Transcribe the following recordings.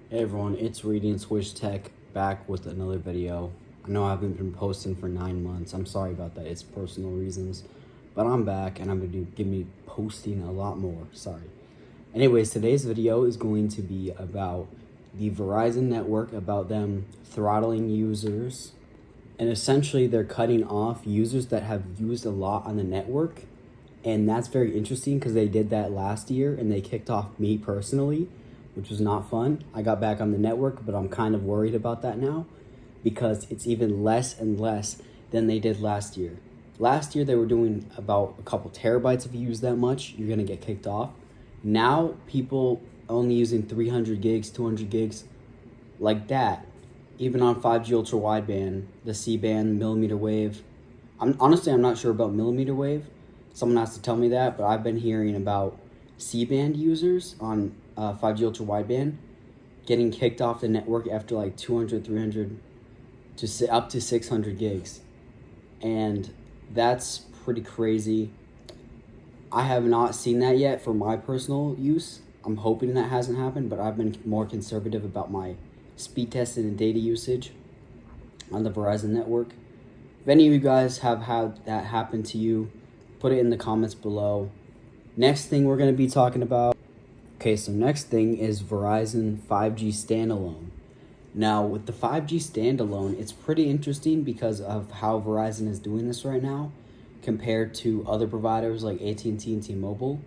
Hey everyone, it's Reading Switch Tech back with another video. I know I haven't been posting for 9 months. I'm sorry about that. It's personal reasons. But I'm back and I'm going to be posting a lot more. Sorry. Anyways, today's video is going to be about the Verizon network, about them throttling users. And essentially they're cutting off users that have used a lot on the network. And that's very interesting because they did that last year and they kicked off me personally, which was not fun. I got back on the network, but I'm kind of worried about that now because it's even less and less than they did last year. Last year, they were doing about a couple terabytes. If you use that much, you're gonna get kicked off. Now, people only using 300 gigs, 200 gigs, like that. Even on 5G ultra wideband, the C-band, millimeter wave. I'm not sure about millimeter wave. Someone has to tell me that, but I've been hearing about C-band users on 5G ultra wideband getting kicked off the network after like 200, 300 to up to 600 gigs. And that's pretty crazy. I have not seen that yet for my personal use. I'm hoping that hasn't happened, but I've been more conservative about my speed testing and data usage on the Verizon network. If any of you guys have had that happen to you, put it in the comments below. Next thing we're going to be talking about. Okay, so next thing is Verizon 5G standalone. Now, with the 5G standalone, it's pretty interesting because of how Verizon is doing this right now compared to other providers like at&t and T-Mobile.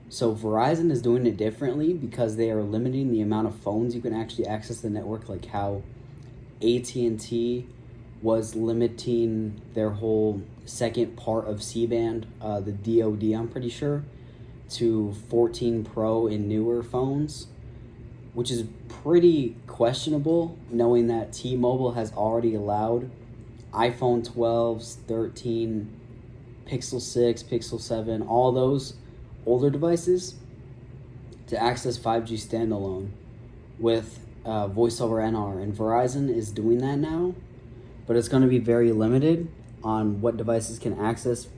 So Verizon is doing it differently because they are limiting the amount of phones you can actually access the network, like how at&t was limiting their whole second part of C-band, the DoD, I'm pretty sure, to 14 Pro and newer phones, which is pretty questionable knowing that T-Mobile has already allowed iPhone 12s, 13, Pixel 6, Pixel 7, all those older devices to access 5G standalone with voice over NR, and Verizon is doing that now, but it's going to be very limited on what devices can access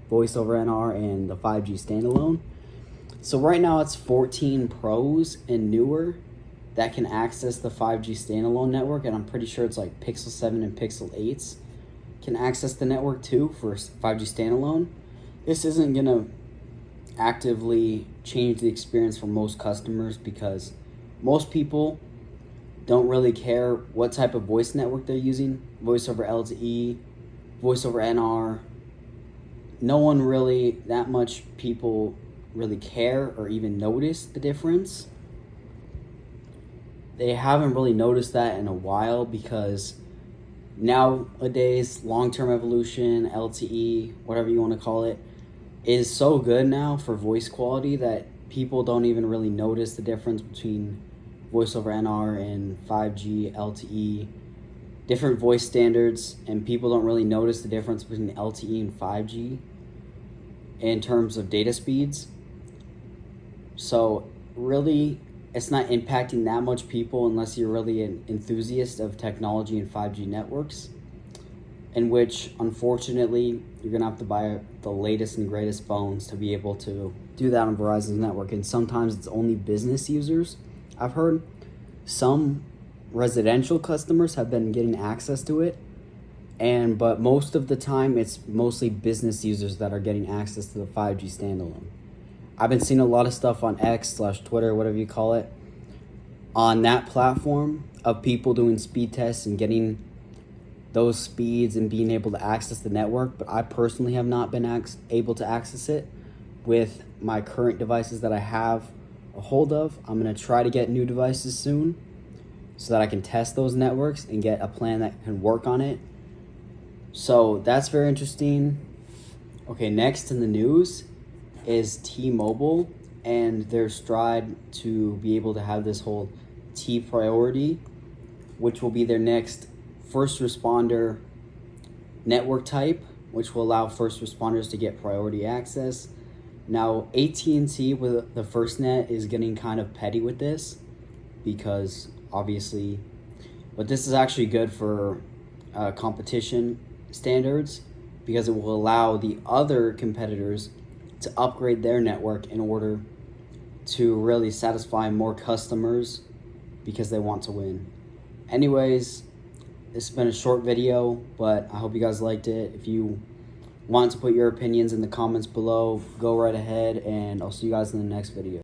voice over NR and the 5G standalone. So right now it's 14 Pros and newer that can access the 5G standalone network, and I'm pretty sure it's like Pixel 7 and Pixel 8s can access the network too for 5G standalone. This isn't going to actively change the experience for most customers because most people don't really care what type of voice network they're using, voice over LTE, voice over NR. No one really, that much people really care or even notice the difference. They haven't really noticed that in a while because nowadays long-term evolution, LTE, whatever you want to call it, is so good now for voice quality that people don't even really notice the difference between voice over NR and 5G, LTE, different voice standards, and people don't really notice the difference between LTE and 5G in terms of data speeds. So really, it's not impacting that much people unless you're really an enthusiast of technology and 5G networks, in which unfortunately you're gonna have to buy the latest and greatest phones to be able to do that on Verizon's network. And sometimes it's only business users. I've heard some residential customers have been getting access to it, but most of the time it's mostly business users that are getting access to the 5G standalone. I've been seeing a lot of stuff on X/Twitter, whatever you call it, on that platform of people doing speed tests and getting those speeds and being able to access the network, but I personally have not been able to access it with my current devices that I have a hold of. I'm going to try to get new devices soon so that I can test those networks and get a plan that can work on it. So that's very interesting. Okay, next in the news is T-Mobile and their stride to be able to have this whole T priority, which will be their next first responder network type, which will allow first responders to get priority access. Now, at&t with the FirstNet is getting kind of petty with this because obviously, but this is actually good for competition standards because it will allow the other competitors to upgrade their network in order to really satisfy more customers because they want to win. Anyways, this has been a short video, but I hope you guys liked it. If you want to put your opinions in the comments below, go right ahead, and I'll see you guys in the next video.